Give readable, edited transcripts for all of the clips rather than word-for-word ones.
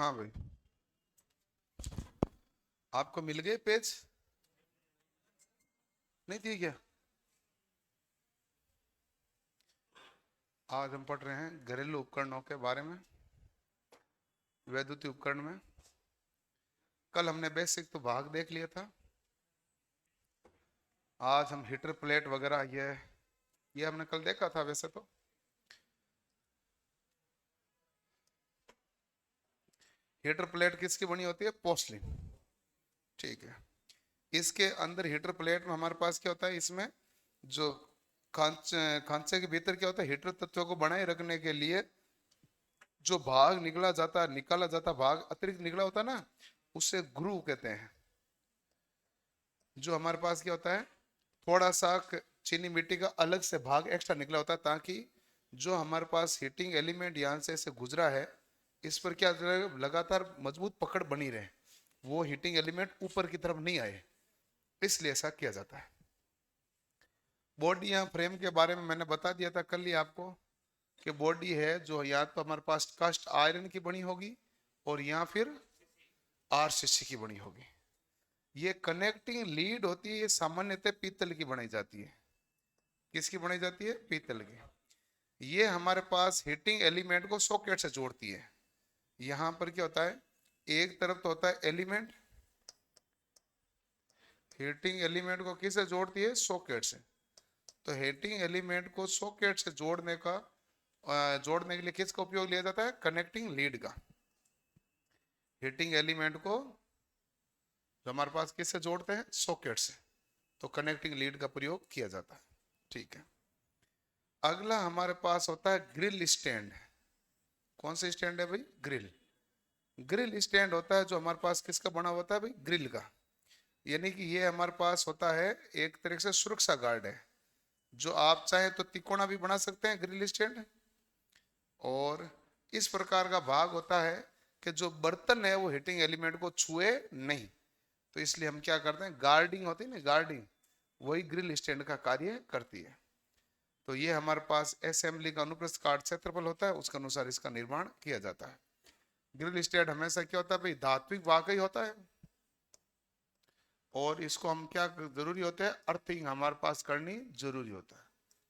हाँ भाई, आपको मिल गए पेज? नहीं दिए क्या? आज हम पढ़ रहे हैं घरेलू उपकरणों के बारे में, वैद्युतीय उपकरण में। कल हमने बेसिक तो भाग देख लिया था। आज हम हीटर प्लेट वगैरह ये हमने कल देखा था वैसे तो। हीटर प्लेट किसकी बनी होती है? पोर्सलिन। ठीक है। इसके अंदर हीटर प्लेट में हमारे पास क्या होता है? इसमें जो खांचे के भीतर क्या होता है? हीटर तत्वों को बनाए रखने के लिए जो भाग निकाला जाता भाग अतिरिक्त निकला होता है ना, उसे ग्रूव कहते हैं। जो हमारे पास क्या होता है, थोड़ा सा चीनी मिट्टी का अलग से भाग एक्स्ट्रा निकला होता है, ताकि जो हमारे पास हीटिंग एलिमेंट यहाँ से ऐसे गुजरा है, इस पर क्या लगातार मजबूत पकड़ बनी रहे, वो हीटिंग एलिमेंट ऊपर की तरफ नहीं आए, इसलिए ऐसा किया जाता है। बॉडी यहाँ फ्रेम के बारे में मैंने बता दिया था कल ही आपको कि बॉडी है जो या तो हमारे पास कास्ट आयरन की बनी होगी और या फिर आरसीसी की बनी होगी। ये कनेक्टिंग लीड होती है, ये सामान्यतः पीतल की बनाई जाती है। किसकी बनाई जाती है? पीतल की। ये हमारे पास हीटिंग एलिमेंट को सॉकेट से जोड़ती है। यहां पर क्या होता है, एक तरफ तो होता है एलिमेंट, हीटिंग एलिमेंट को किससे जोड़ती है? सॉकेट से। तो हीटिंग एलिमेंट को सॉकेट से जोड़ने के लिए किसका उपयोग लिया जाता है? कनेक्टिंग लीड का। हीटिंग एलिमेंट को जो हमारे पास किससे जोड़ते हैं? सॉकेट से, तो कनेक्टिंग लीड का प्रयोग किया जाता है। ठीक है। अगला हमारे पास होता है ग्रिल स्टैंड। कौन सा स्टैंड है भाई? ग्रिल। ग्रिल स्टैंड होता है जो हमारे पास किसका बना होता है भाई? ग्रिल का। यानी कि ये हमारे पास होता है एक तरह से सुरक्षा गार्ड है, जो आप चाहे तो तिकोना भी बना सकते हैं ग्रिल स्टैंड। और इस प्रकार का भाग होता है कि जो बर्तन है वो हीटिंग एलिमेंट को छुए नहीं, तो इसलिए हम क्या करते हैं, गार्डिंग होती है ना, गार्डिंग, वही ग्रिल स्टैंड का कार्य करती है। तो ये हमारे पास असेंबली का अनुप्रस्थ काट क्षेत्रफल होता है, उसके अनुसार इसका निर्माण किया जाता है। ग्रिल स्टैंड हमेशा क्या होता है भाई? धात्विक भाग ही होता है, और इसको हम क्या जरूरी होता है? अर्थिंग हमारे पास करनी जरूरी होता है,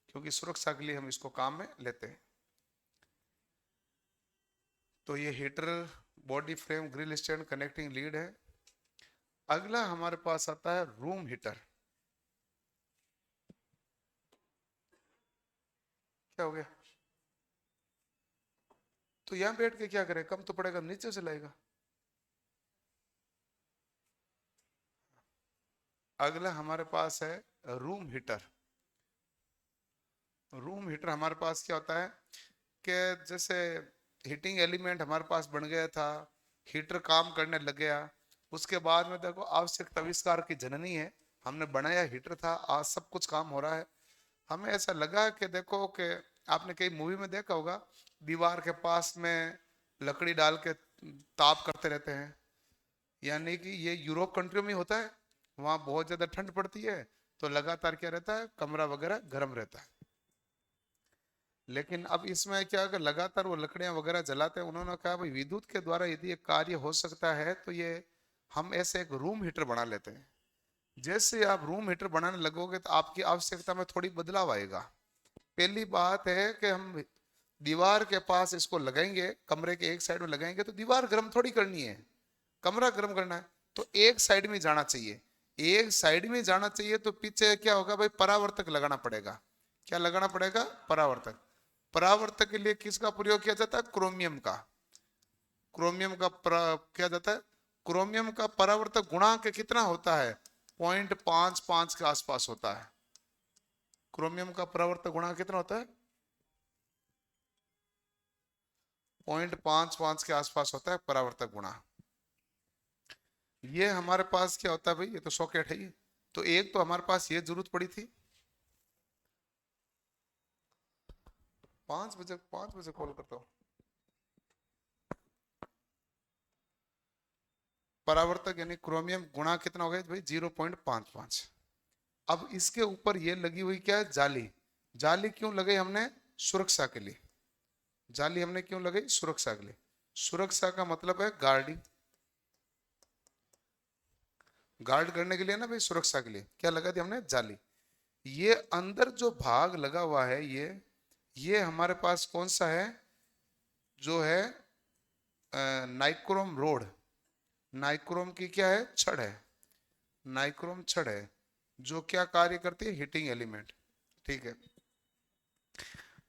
क्योंकि सुरक्षा के लिए हम इसको काम में लेते हैं। तो ये heater, body frame, grill stand, connecting lead है। अगला हमारे पास आता है रूम हीटर। क्या हो गया? तो यहां बैठ के क्या करें? कम तो पड़ेगा, नीचे से लाएगा। अगला हमारे पास है रूम हीटर। रूम हीटर हमारे पास क्या होता है कि जैसे हीटिंग एलिमेंट हमारे पास बन गया था, हीटर काम करने लग गया, उसके बाद में देखो आवश्यक आविष्कार की जननी है, हमने बनाया हीटर था, आज सब कुछ काम हो रहा है। हमें ऐसा लगा कि देखो कि आपने कई मूवी में देखा होगा, दीवार के पास में लकड़ी डाल के ताप करते रहते हैं। यानी कि ये यूरोप कंट्रियों में होता है, वहाँ बहुत ज्यादा ठंड पड़ती है, तो लगातार क्या रहता है, कमरा वगैरह गर्म रहता है। लेकिन अब इसमें क्या, अगर लगातार वो लकड़ियां वगैरह जलाते हैं, उन्होंने कहा भाई विद्युत के द्वारा यदि ये कार्य हो सकता है तो ये हम ऐसे एक रूम हीटर बना लेते हैं। जैसे आप रूम हीटर बनाने लगोगे तो आपकी आवश्यकता में थोड़ी बदलाव आएगा। पहली बात है कि हम दीवार के पास इसको लगाएंगे, कमरे के एक साइड में लगाएंगे, तो दीवार गर्म थोड़ी करनी है, कमरा गर्म करना है, तो एक साइड में जाना चाहिए। एक साइड में जाना चाहिए तो पीछे क्या होगा भाई? परावर्तक लगाना पड़ेगा। क्या लगाना पड़ेगा? परावर्तक। परावर्तक के लिए किसका प्रयोग किया जाता है? क्रोमियम का। क्रोमियम का किया जाता है। क्रोमियम का परावर्तक गुणांक कितना होता है? 0.55 के आसपास होता है। क्रोमियम का परावर्तक गुणांक कितना होता है? 0.55 के आसपास होता है परावर्तक गुणांक। ये हमारे पास क्या होता है भाई? ये तो सॉकेट है ये। तो एक तो हमारे पास ये जरूरत पड़ी थी। 5 बजे कॉल करता हूँ। परावर्तक यानी क्रोमियम गुणा कितना हो गया भाई? 0.55। अब इसके ऊपर ये लगी हुई क्या है? जाली। जाली क्यों लगाई हमने? सुरक्षा के लिए। जाली हमने क्यों लगाई? सुरक्षा के लिए। सुरक्षा का मतलब है गार्डिंग, गार्ड करने के लिए ना भाई, सुरक्षा के लिए क्या लगा दिया हमने, जाली। ये अंदर जो भाग लगा हुआ है ये हमारे पास कौन सा है, जो है नाइक्रोम रोड, नाइक्रोम की क्या है, छड़ है, नाइक्रोम छड़ है, जो क्या कार्य करती है, हीटिंग एलिमेंट। ठीक है,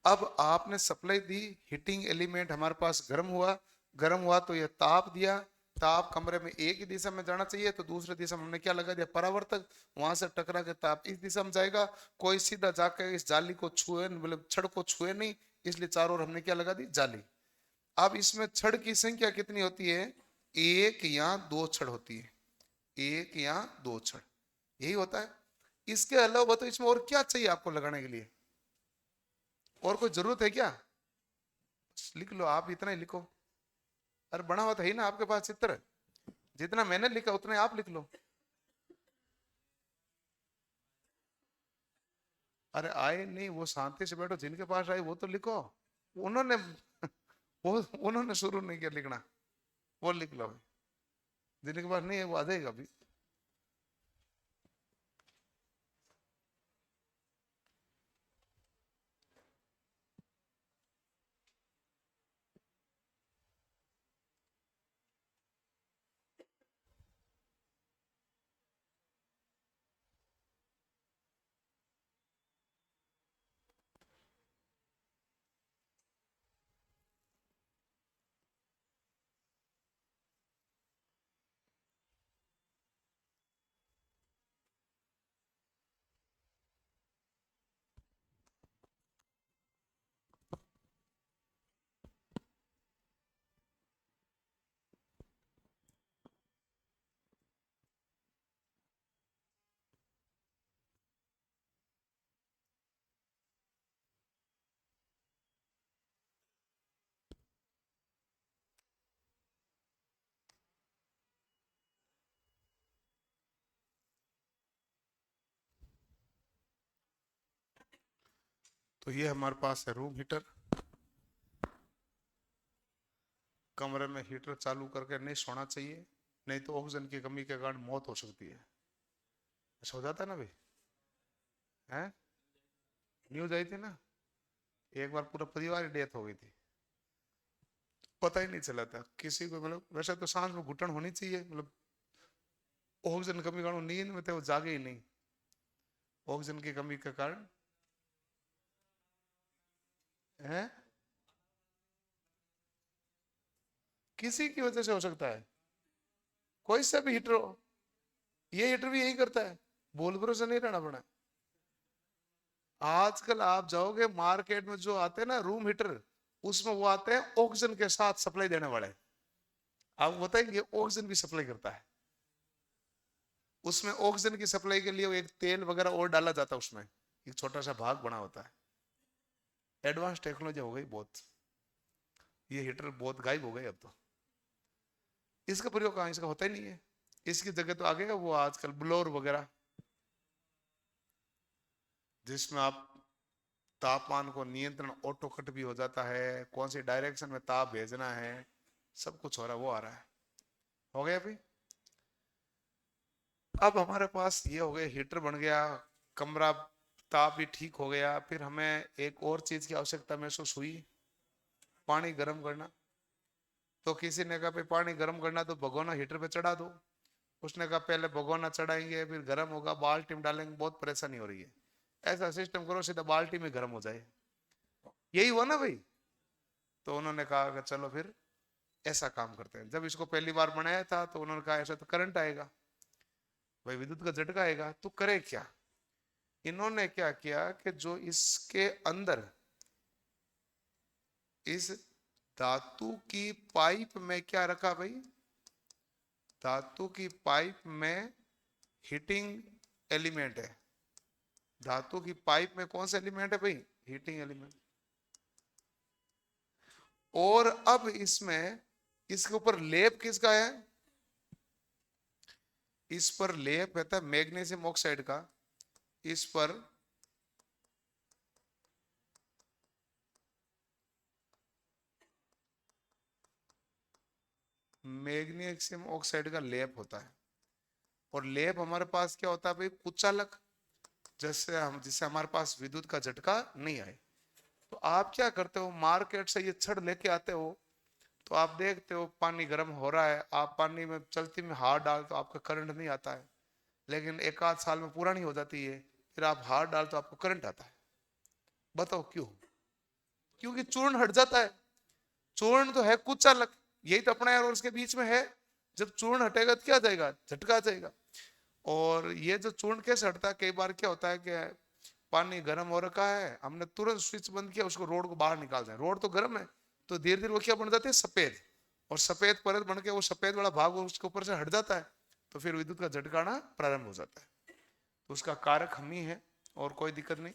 अब आपने सप्लाई दी, हीटिंग एलिमेंट हमारे पास गर्म हुआ, गर्म हुआ तो ये ताप दिया, ताप कमरे में एक ही दिशा में जाना चाहिए, तो दूसरी दिशा में हमने क्या लगा दिया, परावर्तक, वहां से टकरा के ताप इस दिशा में जाएगा, कोई सीधा जाकर इस जाली को छुए, मतलब छड़ को छुए नहीं, इसलिए चारों ओर हमने क्या लगा दी, जाली। अब इसमें छड़ की संख्या कितनी होती है, एक या दो छड़ होती है, एक या दो छड़, यही होता है। इसके अलावा तो इसमें और क्या चाहिए आपको लगाने के लिए, और कोई जरूरत है क्या, लिख लो आप, इतना ही लिखो। अरे बना हुआ तो है ही ना आपके पास चित्र, जितना मैंने लिखा उतना आप लिख लो। अरे आए नहीं, वो शांति से बैठो, जिनके पास आए वो तो लिखो, उन्होंने वो उन्होंने शुरू नहीं किया लिखना, वो लिख लो, जिनके पास नहीं है वो आ जाएगा अभी। तो ये हमारे पास है रूम हीटर, कमरे में हीटर चालू करके नहीं सोना चाहिए, नहीं तो ऑक्सीजन की कमी के कारण मौत हो सकती है, ऐसा हो जाता है ना भाई, है, न्यूज आई थी ना, एक बार पूरा परिवार की डेथ हो गई थी, पता ही नहीं चला था किसी को, मतलब वैसे तो सांस में घुटन होनी चाहिए, मतलब ऑक्सीजन कमी के कारण नींद में थे, वो जागे ही नहीं, ऑक्सीजन की कमी के कारण है, किसी की वजह से हो सकता है, कोई सा भी हीटर हो, ये हीटर भी यही करता है, बोल भरोसा नहीं रहना पड़ा। आजकल आप जाओगे मार्केट में, जो आते हैं ना रूम हीटर, उसमें वो आते हैं ऑक्सीजन के साथ सप्लाई देने वाले, आप बताएंगे ऑक्सीजन भी सप्लाई करता है, उसमें ऑक्सीजन की सप्लाई के लिए एक तेल वगैरह और डाला जाता है, उसमें एक छोटा सा भाग बना होता है, एडवांस टेक्नोलॉजी हो गई बहुत, ये हीटर बहुत गायब हो गए अब तो, इसका प्रयोग कहाँ, इसका होता ही नहीं है, इसकी जगह तो आ गया वो आजकल ब्लोअर वगैरह, जिसमें आप तापमान को नियंत्रण ऑटो कट भी हो जाता है, कौन सी डायरेक्शन में ताप भेजना है, सब कुछ हो रहा है, वो आ रहा है, हो गया भाई। अब हमारे पास ये हो गया, हीटर बन गया, कमरा ताप भी ठीक हो गया, फिर हमें एक और चीज की आवश्यकता महसूस हुई, पानी गर्म करना। तो किसी ने कहा भाई पानी गर्म करना तो भगोना हीटर पे चढ़ा दो, उसने कहा पहले भगोना चढ़ाएंगे फिर गर्म होगा, बाल्टी में डालेंगे, बहुत परेशानी हो रही है, ऐसा सिस्टम करो सीधा बाल्टी में गर्म हो जाए, यही हुआ ना भाई। तो उन्होंने कहा कि चलो फिर ऐसा काम करते हैं, जब इसको पहली बार बनाया था तो उन्होंने कहा ऐसा तो करंट आएगा, भाई विद्युत का झटका आएगा, तो करे क्या, इन्होंने क्या किया कि जो इसके अंदर इस धातु की पाइप में क्या रखा भाई, धातु की पाइप में हीटिंग एलिमेंट है, धातु की पाइप में कौन सा एलिमेंट है भाई, हीटिंग एलिमेंट। और अब इसमें इसके ऊपर लेप किसका है, इस पर लेप रहता है मैग्नीशियम ऑक्साइड का, इस पर मैग्नीशियम ऑक्साइड का लेप होता है। और लेप हमारे पास क्या होता है भाई, कुचालक, जिससे हमारे पास विद्युत का झटका नहीं आए। तो आप क्या करते हो, मार्केट से ये छड़ लेके आते हो, तो आप देखते हो पानी गर्म हो रहा है, आप पानी में चलती में हाथ डाल तो आपका करंट नहीं आता है, लेकिन एक आध साल में पुरानी हो जाती है, फिर आप हाथ डाल तो आपको करंट आता है। बताओ क्यों? क्योंकि चूर्ण हट जाता है। चूर्ण तो है कुछ चालक, यही तो अपना और उसके बीच में है। जब चूर्ण हटेगा तो क्या जाएगा, झटका जाएगा। और ये जो चूर्ण कैसे हटता है, कई बार क्या होता है कि पानी गर्म हो रखा है, हमने तुरंत स्विच बंद किया, उसको रोड को बाहर निकाल दें, रोड तो गर्म है, तो धीरे धीरे वो क्या बन जाती है, सफेद। और सफेद परत बन के वो सफेद वाला भाग उसके ऊपर से हट जाता है, तो फिर विद्युत का झटका आना प्रारंभ हो जाता है। तो उसका कारक हम ही है, और कोई दिक्कत नहीं।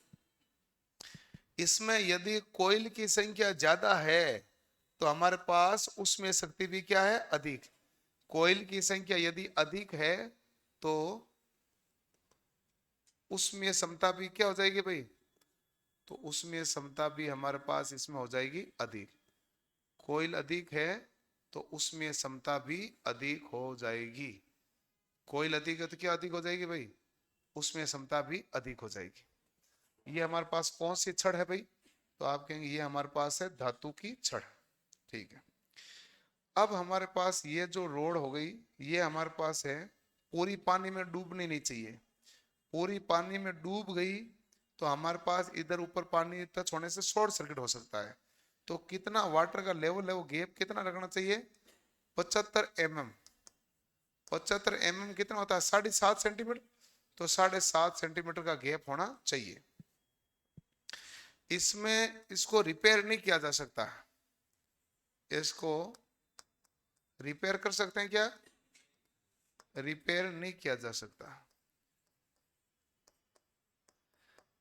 इसमें यदि कोयल की संख्या ज्यादा है तो हमारे पास उसमें शक्ति भी क्या है, अधिक। कोयल की संख्या यदि अधिक है तो उसमें समता भी क्या हो जाएगी भाई, तो उसमें समता भी हमारे पास इसमें हो जाएगी अधिक। कोयल अधिक है तो उसमें समता भी अधिक हो जाएगी। कोयल अधिक है तो क्या अधिक हो जाएगी भाई, उसमें समता भी अधिक हो जाएगी। ये हमारे पास कौन सी छड़ है भाई, तो आप कहेंगे ये हमारे पास है धातु की छड़। ठीक है। अब हमारे पास ये जो रोड हो गई, ये हमारे पास है, पूरी पानी में डूबनी नहीं चाहिए। पूरी पानी में डूब गई तो हमारे पास इधर ऊपर पानी टच होने से शॉर्ट सर्किट हो सकता है। तो कितना वाटर का लेवल है, वो गैप कितना रखना चाहिए, 75 mm। 75 mm कितना होता है, 7.5 सेंटीमीटर। तो 7.5 सेंटीमीटर का गैप होना चाहिए। इसमें इसको रिपेयर नहीं किया जा सकता, इसको रिपेयर कर सकते हैं क्या, रिपेयर नहीं किया जा सकता।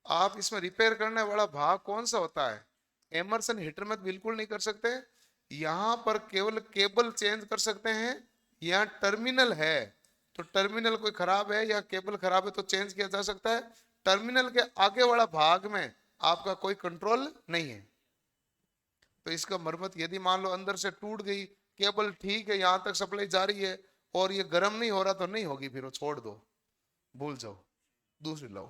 आप इसमें रिपेयर करने वाला भाग कौन सा होता है, एमर्सन हीटर में बिल्कुल नहीं कर सकते। यहां पर केवल केबल चेंज कर सकते हैं। यहाँ टर्मिनल है तो टर्मिनल कोई खराब है या केबल खराब है तो चेंज किया जा सकता है। टर्मिनल के आगे वाला भाग में आपका कोई कंट्रोल नहीं है। तो इसका मरम्मत यदि मान लो अंदर से टूट गई, केबल ठीक है यहाँ तक सप्लाई जा रही है और ये गर्म नहीं हो रहा तो नहीं होगी, फिर वो छोड़ दो, भूल जाओ, दूसरी लाओ।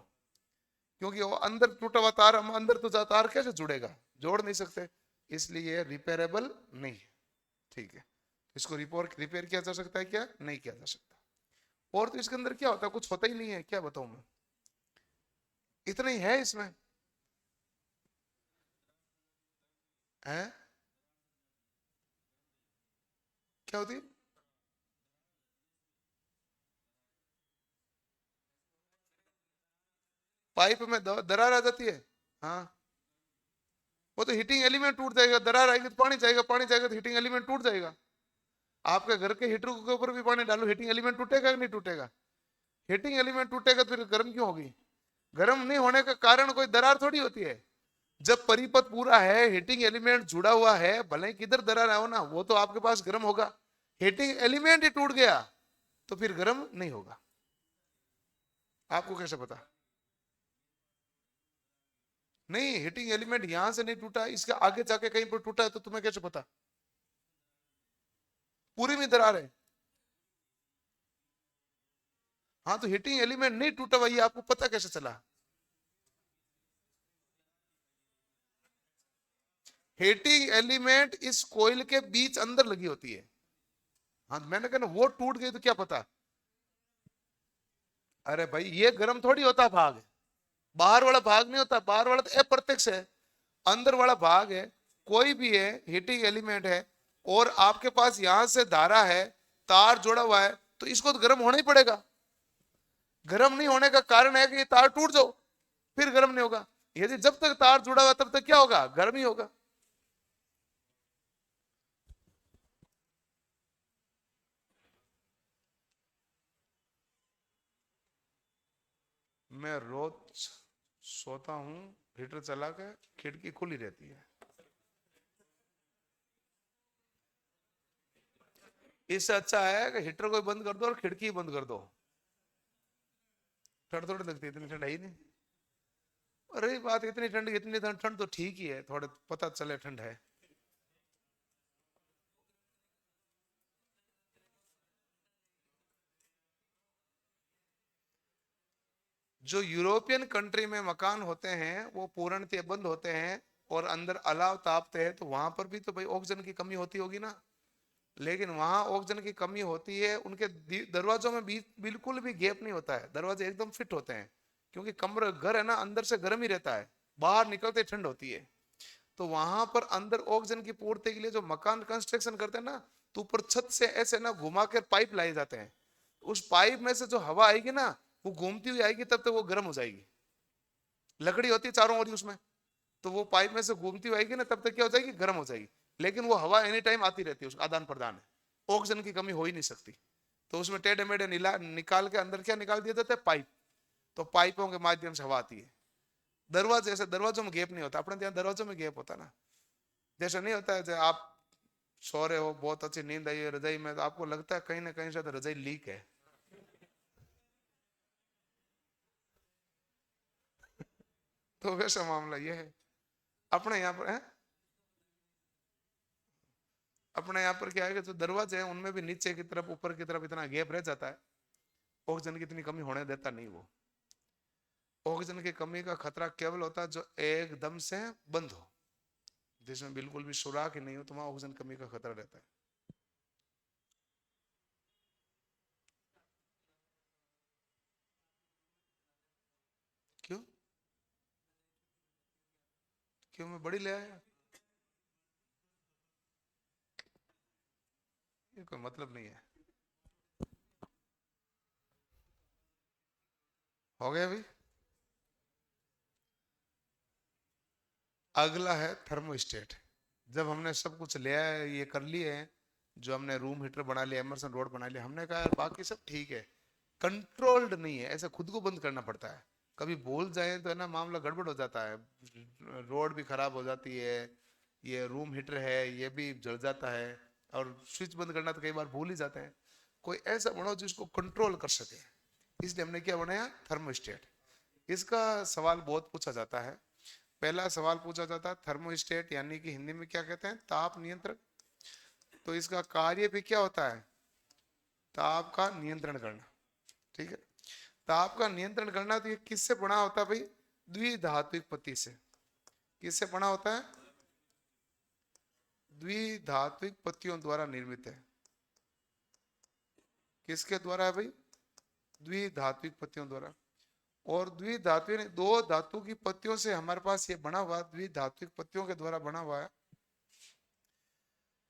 क्योंकि वो अंदर टूटा हुआ तार, हम अंदर तो तार कैसे जुड़ेगा, जोड़ नहीं सकते, इसलिए रिपेयरेबल नहीं है। ठीक है। इसको रिपेयर किया जा सकता है क्या, नहीं किया जा सकता। और तो इसके अंदर क्या होता है, कुछ होता ही नहीं है, क्या बताऊं मैं, इतना ही है इसमें है। क्या होती है, पाइप में दरार आ जाती है। हाँ, वो तो हीटिंग एलिमेंट टूट जाएगा, दरार आएगी तो पानी जाएगा, पानी जाएगा तो हीटिंग एलिमेंट टूट जाएगा। आपके घर के हीटर के ऊपर भी पानी डालो, हीटिंग एलिमेंट टूटेगा कि नहीं टूटेगा, हीटिंग एलिमेंट टूटेगा तो फिर गर्म क्यों होगी। गर्म नहीं होने का कारण कोई दरार थोड़ी होती है। जब परिपथ पूरा है, हीटिंग एलिमेंट जुड़ा हुआ है, भले ही किधर दरार आओ ना, वो तो आपके पास गर्म होगा। हीटिंग एलिमेंट ही टूट गया तो फिर गर्म नहीं होगा। आपको कैसे पता, नहीं हीटिंग एलिमेंट यहां से नहीं टूटा, इसके आगे जाके कहीं पर टूटा है, तो तुम्हें कैसे पता, पूरी में दरार है। हाँ, तो हीटिंग एलिमेंट नहीं टूटा हुआ, ये आपको पता कैसे चला, हीटिंग एलिमेंट इस कोयल के बीच अंदर लगी होती है। हाँ, मैंने कहा ना, वो टूट गई तो क्या पता। अरे भाई, ये गर्म थोड़ी होता भाग, बाहर वाला भाग नहीं होता, बाहर वाला तो अप्रत्यक्ष है, अंदर वाला भाग है। कोई भी है, हीटिंग एलिमेंट है, और आपके पास यहां से धारा है, तार जोड़ा हुआ है, तो इसको तो गर्म होना ही पड़ेगा। गर्म नहीं होने का कारण है कि ये तार टूट जाओ, फिर गर्म नहीं होगा। यदि जब तक तार जुड़ा हुआ तब तक क्या होगा, गर्म ही होगा। मैं रोज सोता हूँ हीटर चला के, खिड़की खुली रहती है। इससे अच्छा है कि हीटर को बंद कर दो और खिड़की बंद कर दो, ठंड थोड़ी लगती है, इतनी ठंड है ही नहीं। अरे बात इतनी ठंड, इतनी ठंड, ठंड तो ठीक ही है, थोड़े पता चले ठंड है। जो यूरोपियन कंट्री में मकान होते हैं वो पूर्णतः बंद होते हैं और अंदर अलाव तापते हैं, तो वहां पर भी तो भाई ऑक्सीजन की कमी होती होगी ना। लेकिन वहां ऑक्सीजन की कमी होती है, उनके दरवाजों में भी बिल्कुल भी गैप नहीं होता है, दरवाजे एकदम फिट होते हैं, क्योंकि कमरा घर है ना, अंदर से गर्म ही रहता है, बाहर निकलते ठंड होती है। तो वहां पर अंदर ऑक्सीजन की पूर्ति के लिए जो मकान कंस्ट्रक्शन करते हैं ना, तो ऊपर छत से ऐसे ना घुमा कर पाइप लाए जाते हैं। उस पाइप में से जो हवा आएगी ना, वो घूमती हुई आएगी, तब तक वो गर्म हो जाएगी। लकड़ी होती है चारों ओर उसमें, तो वो पाइप में से घूमती हुई आएगी ना, तब तक क्या हो जाएगी, गर्म हो जाएगी। लेकिन वो हवा एनी टाइम आती रहती है, उसका आदान प्रदान है, ऑक्सीजन की कमी हो ही नहीं सकती। तो उसमें टेढ़े मेढ़े निकाल के अंदर क्या निकाल दिया जाता है, पाइप। तो पाइपों के माध्यम से हवा आती है। दरवाजे ऐसे, दरवाजों में गैप नहीं होता, अपने यहाँ दरवाजों में गैप होता ना। जैसे नहीं होता है, जैसे आप सो रहे हो, बहुत अच्छी नींद आई है रजाई में, तो आपको लगता है कहीं ना कहीं से रजाई लीक है। तो वैसा मामला ये है अपने यहाँ पर है। अपने यहाँ पर क्या है कि जो दरवाजे हैं उनमें भी नीचे की तरफ ऊपर की तरफ इतना गैप रह जाता है, ऑक्सीजन की इतनी कमी होने देता नहीं वो। ऑक्सीजन की कमी का खतरा केवल होता है जो एकदम से बंद हो, जिसमें बिल्कुल भी सुराख ही नहीं हो, तो वहां ऑक्सीजन कमी का खतरा रहता है। क्यों? क्यों मैं बड़ी ले आया? ये कोई मतलब नहीं है। हो गया अभी। अगला है थर्मोस्टेट। जब हमने सब कुछ लिया है, ये कर लिए हैं, जो हमने रूम हीटर बना लिया, एमरसन रोड बना लिया, हमने कहा यार बाकी सब ठीक है, कंट्रोल्ड नहीं है, ऐसे खुद को बंद करना पड़ता है। कभी भूल जाए तो है ना, मामला गड़बड़ हो जाता है, रोड भी खराब हो जाती है, ये रूम हीटर है ये भी जल जाता है, और स्विच बंद करना तो कई बार भूल ही जाते हैं। कोई ऐसा बनाओ जिसको कंट्रोल कर सके, इसलिए हमने क्या बनाया, थर्मोस्टेट। इसका सवाल बहुत पूछा जाता है। पहला सवाल पूछा जाता है थर्मोस्टेट यानी कि हिंदी में क्या कहते हैं, ताप नियंत्रक। तो इसका कार्य भी क्या होता है, ताप का नियंत्रण करना। ठीक है, ताप का नियंत्रण करना। तो ये किससे बना होता है भाई, द्विधात्विक पत्ती से। किससे बना होता है, द्विधात्विक पत्तियों द्वारा निर्मित है। किसके द्वारा है भाई, द्विधात्विक पत्तियों द्वारा। और द्विधात्विक दो धातु की पत्तियों से हमारे पास ये बना हुआ, द्विधात्विक पत्तियों के द्वारा बना हुआ है।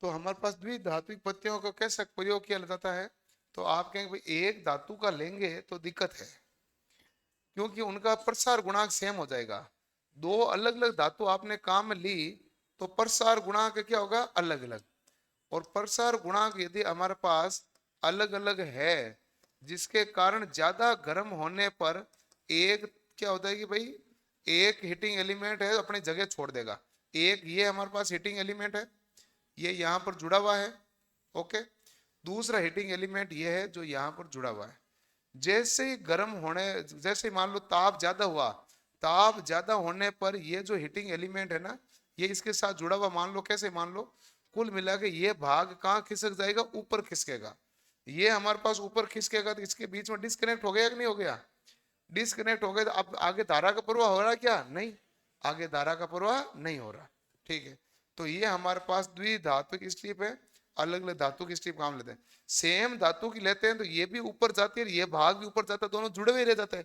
तो हमारे पास द्विधात्विक पत्तियों का कैसे प्रयोग किया जाता है, तो आप कहेंगे भाई एक धातु का लेंगे तो दिक्कत है, क्योंकि उनका प्रसार गुणांक सेम हो जाएगा। दो अलग अलग धातु आपने काम में ली, तो प्रसार गुणांक क्या होगा, अलग अलग। और प्रसार गुणांक यदि हमारे पास अलग अलग है, जिसके कारण ज्यादा गर्म होने पर एक क्या होता है कि भाई एक हीटिंग एलिमेंट है अपनी जगह छोड़ देगा। एक ये हमारे पास हीटिंग एलिमेंट है, ये यहाँ पर जुड़ा हुआ है, ओके। दूसरा हीटिंग एलिमेंट ये है जो यहाँ पर जुड़ा हुआ है। जैसे ही गर्म होने, जैसे ही मान लो ताप ज्यादा हुआ, ताप ज्यादा होने पर ये जो हीटिंग एलिमेंट है ना, ये इसके साथ जुड़ा हुआ, मान लो कैसे, मान लो कुल मिला के ये भाग कहाँ खिसक जाएगा, ऊपर खिसकेगा। ये हमारे पास ऊपर खिसकेगा, तो इसके बीच में डिस्कनेक्ट हो गया कि नहीं हो गया, डिस्कनेक्ट हो गया। तो अब आगे धारा का प्रवाह हो रहा है क्या, नहीं, आगे धारा का प्रवाह नहीं हो रहा। ठीक है, तो ये हमारे पास द्विधात्विक स्ट्रिप है, अलग अलग धातु की स्ट्रिप काम लेते हैं। सेम धातु की लेते हैं तो ये भी ऊपर जाती है, ये भाग भी ऊपर जाता है, दोनों जुड़े हुए रह जाते हैं।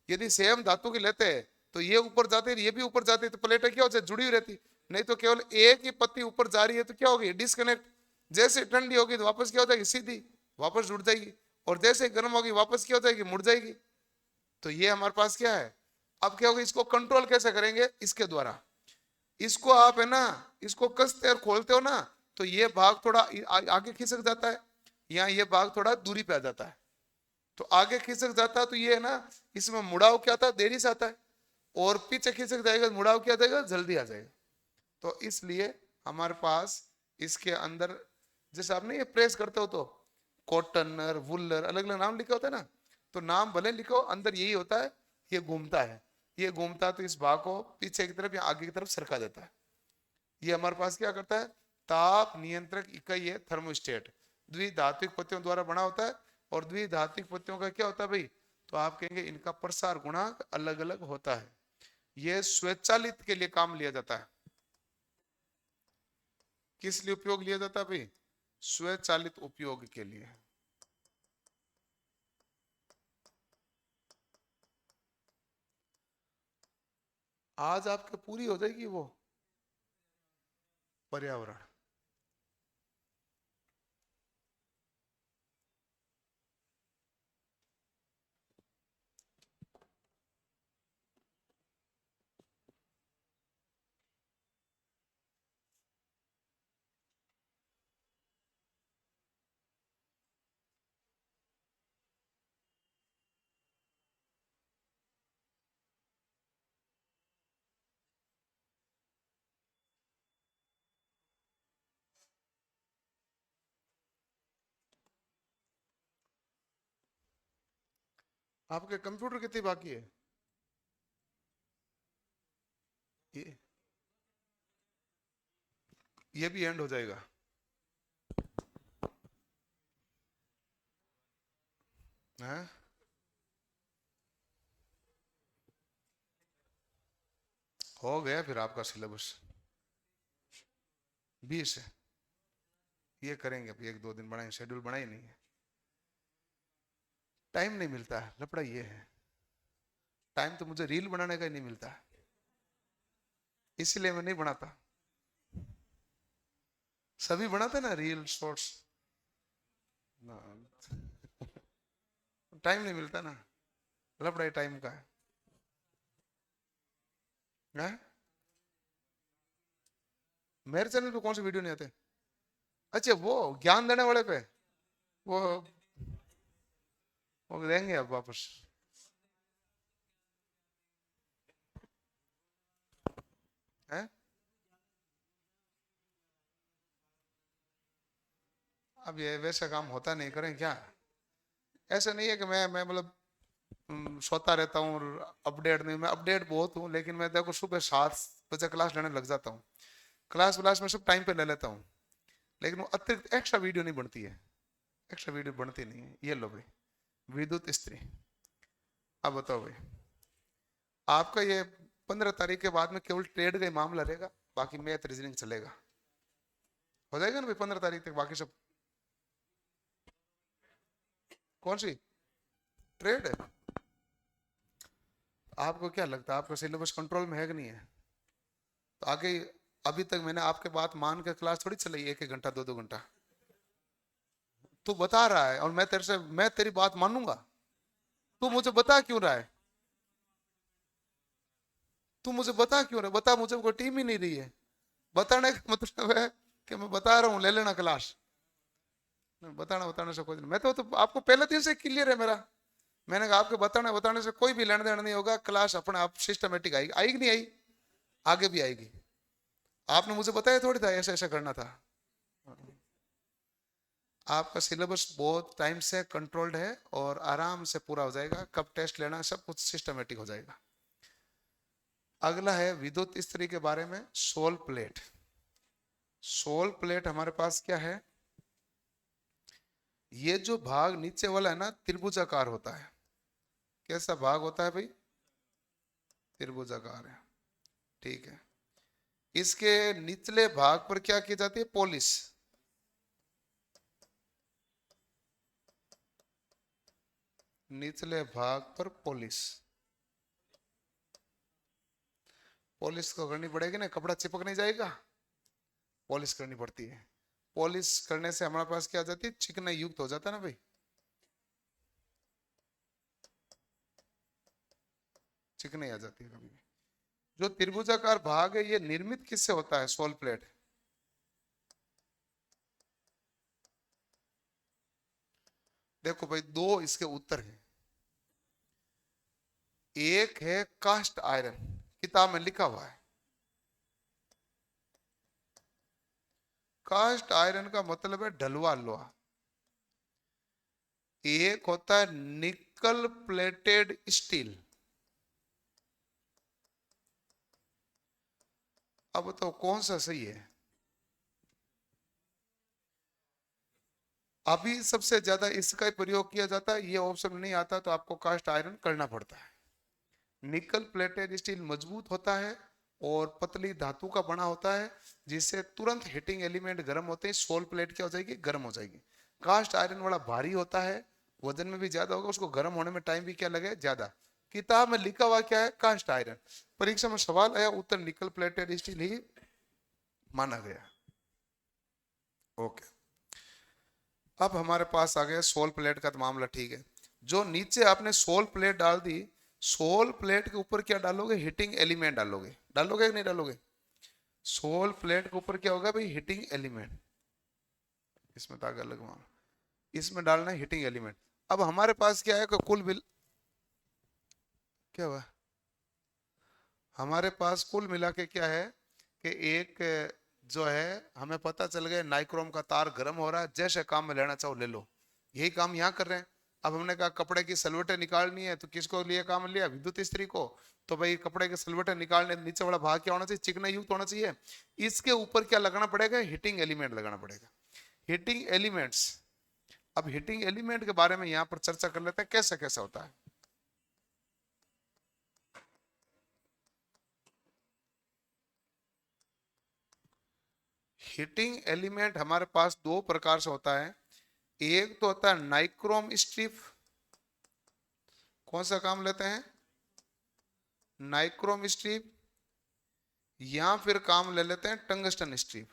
यदि सेम धातु की लेते हैं तो ये ऊपर जाते हैं, ये भी ऊपर जाती है, तो प्लेटें क्या हो जाए, जुड़ी हुई रहती। नहीं तो केवल एक ही पत्ती ऊपर जा रही है तो क्या होगी, डिस्कनेक्ट। जैसे ठंडी होगी तो वापस क्या हो जाएगी, सीधी वापस जुड़ जाएगी। और जैसे गर्म होगी वापस क्या हो जाएगी, मुड़ जाएगी। तो ये हमारे पास क्या है। अब क्या होगा, इसको कंट्रोल कैसे करेंगे, इसके द्वारा। इसको आप है ना, इसको कसते और खोलते हो ना, तो ये भाग थोड़ा आगे खिसक जाता है, यहाँ ये भाग थोड़ा दूरी पे आ जाता है। तो आगे खिसक जाता है तो ये है ना, इसमें मुड़ाव क्या आता है, देरी से आता है। और पीछे खिसक जाएगा, मुड़ाव क्या जाएगा, जल्दी आ जाएगा। तो इसलिए हमारे पास इसके अंदर, जैसे आपने ये प्रेस करते हो तो कॉटनर वुलर अलग अलग नाम लिखा होता है ना, तो नाम भले लिखो, अंदर यही होता है, ये घूमता है। ये घूमता तो इस भाग को पीछे की तरफ या आगे की तरफ सरका देता है। ये हमारे पास क्या करता है, ताप नियंत्रक इकाई है थर्मोस्टेट। द्विधात्विक पत्तियों द्वारा बना होता है। और द्विधात्विक पत्तियों का क्या होता है भाई, तो आप कहेंगे इनका प्रसार गुणांक अलग अलग होता है। यह स्वचालित के लिए काम लिया जाता है। किस लिए उपयोग लिया जाता है भाई? स्वचालित उपयोग के लिए। आज आपके पूरी हो जाएगी वो पर्यावरण। आपके कंप्यूटर कितनी बाकी है? ये ये भी एंड हो जाएगा। हैं? हो गया फिर आपका सिलेबस 20 है। ये करेंगे अभी, एक दो दिन बनाएंगे, शेड्यूल बना ही नहीं है, टाइम नहीं मिलता है, लफड़ा ये है। टाइम तो मुझे रील बनाने का ही नहीं मिलता, इसलिए मैं नहीं बनाता। सभी बनाते ना रील शॉर्ट्स, टाइम नहीं मिलता ना, लफड़ा ही टाइम का है। मेरे चैनल पे कौन से वीडियो नहीं आते? अच्छा वो ज्ञान देने वाले पे, वो वो देंगे अब वापस। है? अब ये वैसा काम होता नहीं, करें क्या? ऐसा नहीं है कि मैं मतलब सोता रहता हूँ और अपडेट नहीं, मैं अपडेट बहुत हूँ, लेकिन मैं देखो सुबह 7 बजे क्लास लेने लग जाता हूँ, क्लास में सब टाइम पे ले लेता हूँ, लेकिन वो अतिरिक्त एक्स्ट्रा वीडियो नहीं बनती है, एक्स्ट्रा वीडियो बनती नहीं है। ये लो भाई, विद्युत स्त्री। अब बताओ भाई, आपका ये 15 तारीख के बाद में केवल ट्रेड का ही मामला रहेगा, बाकी मैथ रीजनिंग चलेगा। हो जाएगा ना भाई 15 तारीख तक? बाकी सब कौन सी ट्रेड है? आपको क्या लगता है आपका सिलेबस कंट्रोल में है कि नहीं है? तो आगे, अभी तक मैंने आपके बात मान के क्लास थोड़ी चलाई, एक एक घंटा दो दो घंटा। तू बता रहा है और मैं तेरे से, मैं तेरी बात मानूंगा? तू मुझे बता क्यों रहा है? तू मुझे बता क्यों रहा है? बता, मुझे कोई टीम ही नहीं रही है। बताने का मतलब है कि मैं बता रहा हूँ ले लेना क्लास। बताना बताने से कोई नहीं, मैं तो आपको पहले दिन से क्लियर है मेरा। मैंने कहा आपके बताने बताने से कोई भी लेना देना नहीं होगा, क्लास अपने आप सिस्टमेटिक आएगी, आएगी नहीं आई, आगे भी आएगी। आपने मुझे बताया थोड़ी था ऐसा ऐसा करना था। आपका सिलेबस बहुत टाइम से कंट्रोल्ड है और आराम से पूरा हो जाएगा, कब टेस्ट लेना सब कुछ सिस्टमेटिक हो जाएगा। अगला है विद्युत स्त्री के बारे में, सोल प्लेट। सोल प्लेट हमारे पास क्या है? ये जो भाग नीचे वाला है ना, त्रिभुजाकार होता है। कैसा भाग होता है भाई? त्रिभुजाकार है, ठीक है। इसके निचले भाग पर क्या की जाती है? पॉलिश। निचले भाग पर पॉलिश, पॉलिश को करनी पड़ेगी ना, कपड़ा चिपक नहीं जाएगा, पॉलिश करनी पड़ती है। पॉलिश करने से हमारे पास क्या आ जाती है? चिकनाई युक्त हो जाता है ना भाई, चिकनाई आ जाती है कभी। जो त्रिभुजाकार भाग है ये निर्मित किससे होता है? Soul plate. देखो भाई, दो इसके उत्तर हैं। एक है कास्ट आयरन, किताब में लिखा हुआ है। कास्ट आयरन का मतलब है ढलुआ लोहा। एक होता है निकल प्लेटेड स्टील। अब बताओ कौन सा सही है? अभी सबसे ज्यादा इसका ही प्रयोग किया जाता है, ये ऑप्शन नहीं आता तो आपको कास्ट आयरन करना पड़ता है। निकल प्लेटेड स्टील मजबूत होता है और पतली धातु का बना होता है, जिससे तुरंत हीटिंग एलिमेंट गर्म होते हैं, सोल प्लेट क्या हो जाएगी, गर्म हो जाएगी। कास्ट आयरन वाला भारी होता है, वजन में भी ज्यादा होगा, उसको गर्म होने में टाइम भी क्या लगे, ज्यादा। किताब में लिखा हुआ क्या है, कास्ट आयरन। परीक्षा में सवाल आया, उत्तर निकल प्लेटेड स्टील ही माना गया। ओके, अब हमारे पास आ गया सोल प्लेट का तो मामला ठीक है। जो नीचे आपने सोल प्लेट डाल दी, सोल प्लेट के ऊपर क्या डालोगे, हीटिंग एलिमेंट डालोगे, डालोगे कि नहीं डालोगे? सोल प्लेट के ऊपर क्या होगा भाई, हीटिंग एलिमेंट। इसमें तो अलग मामला, इसमें डालना है हीटिंग एलिमेंट। अब हमारे पास क्या है कि कुल बिल क्या हुआ, हमारे पास कुल मिला के क्या है कि एक जो है, हमें पता चल गया नाइक्रोम का तार गर्म हो रहा है, जैसे काम में लेना चाहो ले लो, यही काम यहाँ कर रहे हैं। अब हमने कहा कपड़े की सलवटें निकालनी है, तो किसको लिए काम लिया, विद्युत स्त्री को। तो भाई कपड़े की सलवटें निकालने, नीचे वाला भाग क्या होना चाहिए, चिकना युक्त होना चाहिए। इसके ऊपर क्या लगाना पड़ेगा, हीटिंग एलिमेंट लगाना पड़ेगा, हीटिंग एलिमेंट्स। अब हीटिंग एलिमेंट के बारे में यहाँ पर चर्चा कर लेते हैं, कैसे कैसे होता है। हीटिंग एलिमेंट हमारे पास दो प्रकार से होता है। एक तो होता है नाइक्रोम स्ट्रिप, कौन सा काम लेते हैं, नाइक्रोम स्ट्रिप, या फिर काम ले लेते हैं टंगस्टन स्ट्रिप।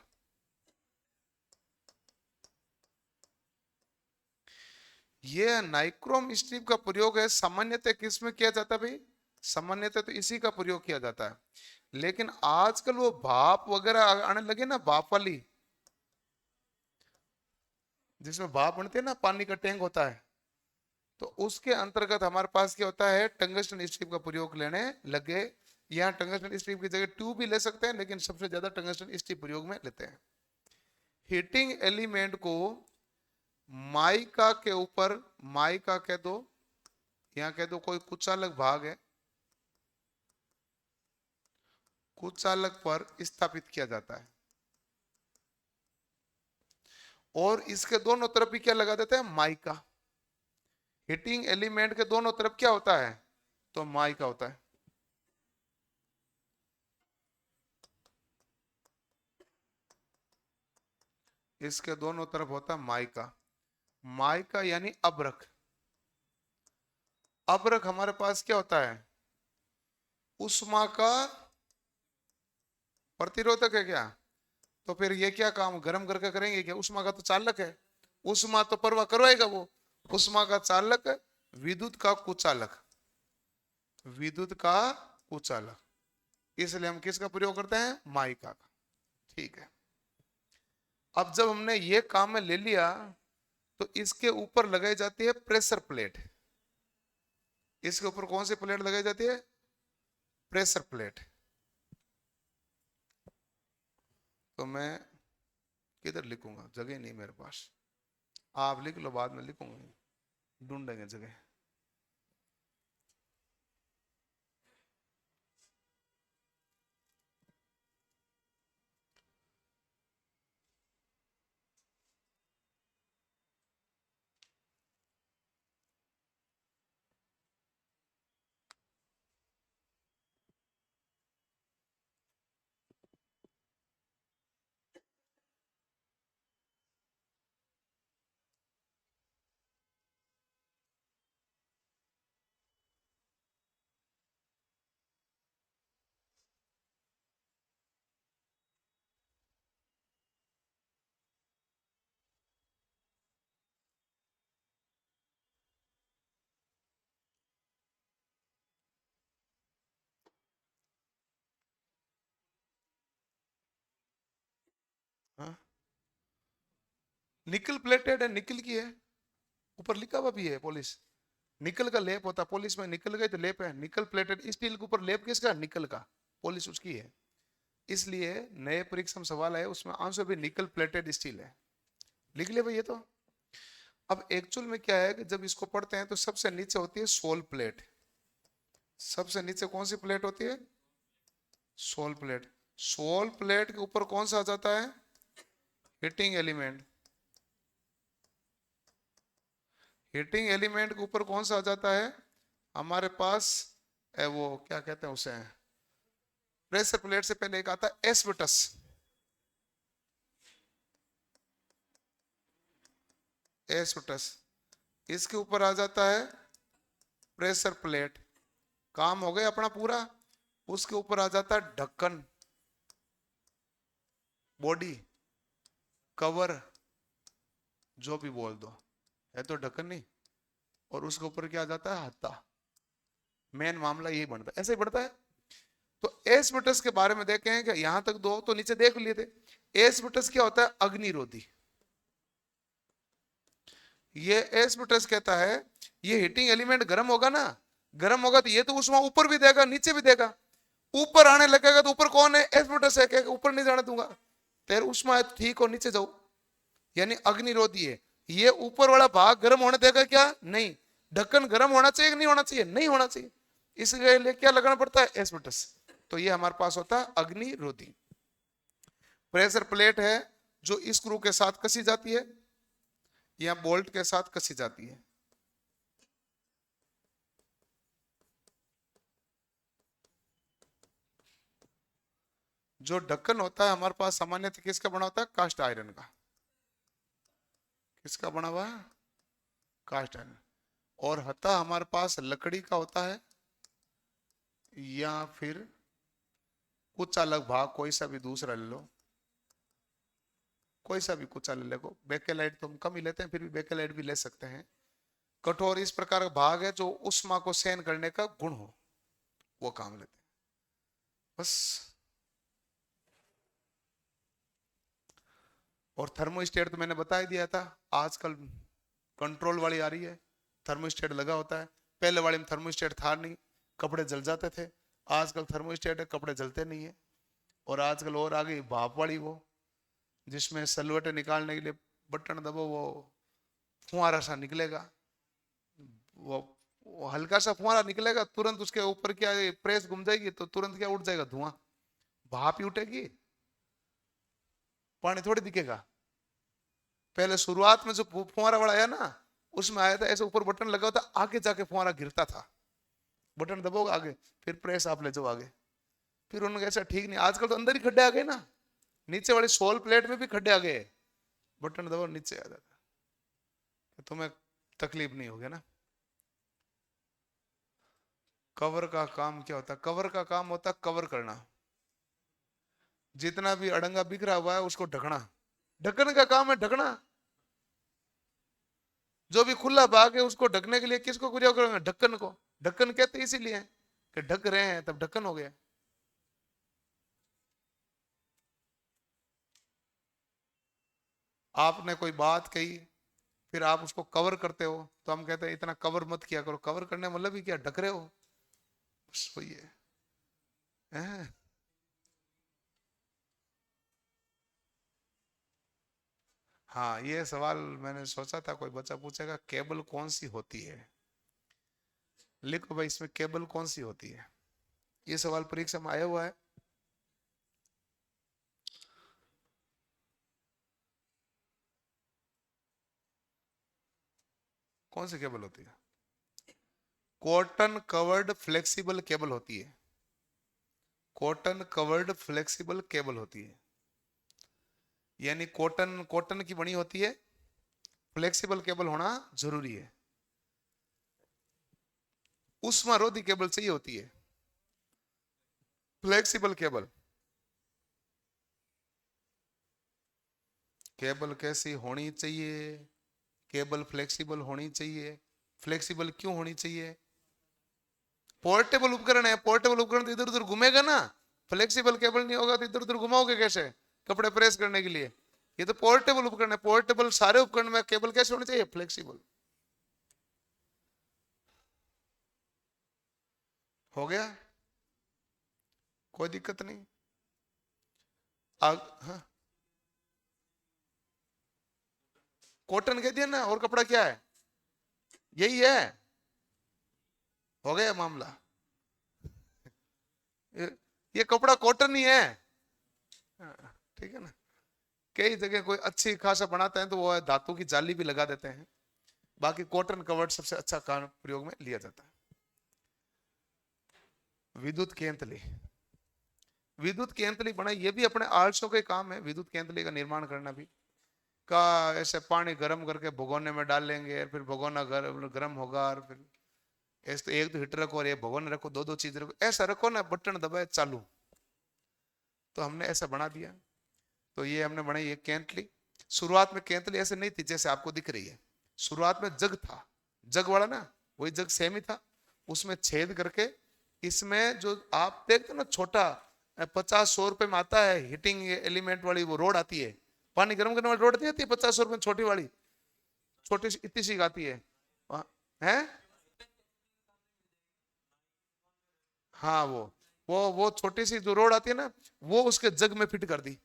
ये नाइक्रोम स्ट्रिप का प्रयोग है सामान्यतः किस में किया जाता है भाई, सामान्यतः तो इसी का प्रयोग किया जाता है। लेकिन आजकल वो भाप वगैरह आने लगे ना, भाप वाली, जिसमें भाप बनती है ना, पानी का टैंक होता है, तो उसके अंतर्गत हमारे पास क्या होता है, टंगस्टन स्ट्रिप का प्रयोग लेने लगे। यहाँ टंगस्टन स्ट्रिप की जगह ट्यूब भी ले सकते हैं, लेकिन सबसे ज्यादा टंगस्टन स्ट्रिप प्रयोग में लेते हैं। हीटिंग एलिमेंट को माइका के ऊपर, माइका कह दो, यहाँ कह दो कोई कुचालक भाग है, कुचालक पर स्थापित किया जाता है, और इसके दोनों तरफ भी क्या लगा देते हैं, माइका। हीटिंग एलिमेंट के दोनों तरफ क्या होता है, तो माइका होता है। इसके दोनों तरफ होता है माइका। माइका यानी अब्रक। अब्रक हमारे पास क्या होता है, उष्मा का प्रतिरोधक है क्या। तो फिर ये क्या काम गर्म करके करेंगे क्या, उष्मा का तो चालक है, उष्मा तो परवाह करवाएगा वो। उष्मा का चालक, विद्युत का कुचालक, विद्युत का कुचालक, इसलिए हम किसका प्रयोग करते हैं, माइका का। ठीक है, अब जब हमने ये काम में ले लिया, तो इसके ऊपर लगाई जाती है प्रेशर प्लेट। इसके ऊपर कौन सी प्लेट लगाई जाती है, प्रेशर प्लेट। तो मैं किधर लिखूंगा, जगह नहीं मेरे पास, आप लिख लो, बाद में लिखूंगा, ढूंढेंगे जगह। हाँ? निकल प्लेटेड है, निकल की है, ऊपर लिखा हुआ भी है पॉलिश, निकल का लेप होता, पॉलिश में निकल गई तो लेप है, निकल प्लेटेड। स्टील के ऊपर लेप किसका, निकल का, पॉलिश उसकी है। इसलिए नए परीक्षा में सवाल आए, उसमें आंसर भी निकल प्लेटेड स्टील है, लिख ले भाई ये तो। अब एक्चुअल में क्या है कि जब इसको पढ़ते हैं तो सबसे नीचे होती है सोल प्लेट। सबसे नीचे कौन सी प्लेट होती है, सोल प्लेट। सोल प्लेट के ऊपर कौन सा आ जाता है, हीटिंग एलिमेंट। हीटिंग एलिमेंट के ऊपर कौन सा आ जाता है हमारे पास? वो क्या कहते हैं उसे, प्रेशर प्लेट से पहले एक आता है एस्बेस्टस। एस्बेस्टस इसके ऊपर आ जाता है प्रेशर प्लेट, काम हो गया अपना पूरा। उसके ऊपर आ जाता है ढक्कन, बॉडी, कवर, जो भी बोल दो, है तो ढक्कन नहीं। और उसके ऊपर क्या आ जाता है? हत्ता। मेन मामला यही बनता है, ऐसे ही बढ़ता है। तो एस्बेस्टस के बारे में देखें कि यहां तक दो तो नीचे देख लिए थे। एस्बेस्टस क्या होता है? अग्निरोधी। ये एस्बेस्टस कहता है ये हीटिंग एलिमेंट गर्म होगा ना, गर्म होगा तो ये तो उष्मा ऊपर भी देगा नीचे भी देगा। ऊपर आने लगेगा तो ऊपर कौन है? एस्बेस्टस है, कहेगा ऊपर नहीं जाने दूंगा, तेरे उष्मा है ठीक हो नीचे जाओ, यानी अग्निरोधी है। ये ऊपर वाला भाग गर्म होने देगा क्या? नहीं। ढक्कन गर्म होना चाहिए कि नहीं होना चाहिए? नहीं होना चाहिए, इसके लिए क्या लगाना पड़ता है? एस्बेस्टस। तो ये हमारे पास होता है अग्निरोधी। प्रेशर प्लेट है जो स्क्रू के साथ कसी जाती है या बोल्ट के साथ कसी जाती है। जो ढक्कन होता है हमारे पास सामान्यतः किसका बना होता है? कास्ट आयरन का। किसका बना हुआ है? Cast iron. और हत्था हमारे पास लकड़ी का होता है या फिर कुछ अलग भाग, कोई सा भी दूसरा ले लो, कोई सा भी कुछ ले लो। बेकेलाइट तो हम कम ही लेते हैं, फिर भी बेकेलाइट भी ले सकते हैं। कठोर इस प्रकार का भाग है जो उष्मा को सहन करने का गुण हो, वो काम लेते हैं बस। और थर्मोस्टेट तो मैंने बता ही दिया था, आजकल कंट्रोल वाली आ रही है, थर्मोस्टेट लगा होता है। पहले वाले में थर्मोस्टेट था नहीं, कपड़े जल जाते थे। आजकल थर्मोस्टेट है, कपड़े जलते नहीं है। और आजकल और आ गई भाप वाली, वो जिसमें सलवटें निकालने के लिए बटन दबो, वो फुहारा सा निकलेगा। वो, वो हल्का सा फुहारा निकलेगा, तुरंत उसके ऊपर क्या प्रेस घूम जाएगी तो तुरंत क्या उठ जाएगा? धुआं, भाप ही उठेगी, पानी थोड़ी दिखेगा। पहले शुरुआत में जो फुहारा वाला आया ना, उसमें आया था ऐसे ऊपर बटन लगा था, आगे जाके फुहारा गिरता था, बटन दबाओगे आगे, फिर प्रेस आप ले जाओ आगे। फिर उन्होंने ऐसा ठीक नहीं, आजकल तो अंदर ही खड्डे आ गए ना, नीचे वाली सोल प्लेट में भी खड्डे आ गए, बटन दबाओ नीचे आ जाता, तो तुम्हें तकलीफ नहीं होगी ना। कवर का काम क्या होता है? कवर का काम होता है कवर करना, जितना भी अड़ंगा बिखरा हुआ है उसको ढकना। ढक्कन का काम है ढकना। जो भी खुला भाग है उसको ढकने के लिए किसको प्रयोग करेंगे? ढक्कन को। ढक्कन कहते इसीलिए कि ढक रहे हैं, तब ढक्कन हो गया। आपने कोई बात कही, फिर आप उसको कवर करते हो, तो हम कहते हैं इतना कवर मत किया करो। कवर करने मतलब ही क्या? ढक रहे हो, बस वही है। हाँ, ये सवाल मैंने सोचा था कोई बच्चा पूछेगा, केबल कौन सी होती है? लिखो भाई इसमें केबल कौन सी होती है, ये सवाल परीक्षा में आया हुआ है। कौन सी केबल होती है? कॉटन कवर्ड फ्लेक्सिबल केबल होती है। कॉटन कवर्ड फ्लेक्सिबल केबल होती है, यानी कॉटन कॉटन की बनी होती है, फ्लेक्सिबल केबल होना जरूरी है। उष्मारोधी केबल चाहिए होती है, फ्लेक्सिबल केबल। केबल कैसी होनी चाहिए? केबल फ्लेक्सिबल होनी चाहिए। फ्लेक्सिबल क्यों होनी चाहिए? पोर्टेबल उपकरण है, पोर्टेबल उपकरण तो इधर उधर घूमेगा ना। फ्लेक्सिबल केबल नहीं होगा तो इधर उधर घुमाओगे कैसे कपड़े प्रेस करने के लिए? ये तो पोर्टेबल उपकरण है। पोर्टेबल सारे उपकरण में केबल कैसे होनी चाहिए? फ्लेक्सिबल। हो गया, कोई दिक्कत नहीं। हाँ, कॉटन कह दिया ना, और कपड़ा क्या है? यही है, हो गया मामला। ये, ये कपड़ा कॉटन ही है। हाँ, ठीक है ना। कई जगह कोई अच्छी खासा बनाते हैं तो वो धातु की जाली भी लगा देते हैं, बाकी कॉटन कवर्ड सबसे अच्छा काम प्रयोग में लिया जाता है। विद्युत केंतली, विद्युत केंतली बनाई, ये भी अपने आलसों का काम है, विद्युत केंतली का निर्माण करना भी। का ऐसे पानी गर्म करके भगोने में डालेंगे, फिर भगोना गर्म होगा, और फिर ऐसे तो एक तो हीटर रखो और एक भगोने रखो, दो दो चीज रखो, ऐसा रखो ना, बटन दबाए चालू। तो हमने ऐसा बना दिया। तो ये हमने बनाई ये केंतली। शुरुआत में केंतली ऐसे नहीं थी जैसे आपको दिख रही है। शुरुआत में जग था, जग वाला ना, वही जग सेम ही था, उसमें छेद करके इसमें जो आप देखते हो ना छोटा 50-100 रुपए में आता है हीटिंग एलिमेंट वाली वो रोड आती है, पानी गर्म करने वाली रोड नहीं आती है 50-100 रुपए छोटी वाली, छोटी सी इतनी सी आती है, है? हाँ वो छोटी सी जो रोड आती है ना, वो उसके जग में फिट कर दी।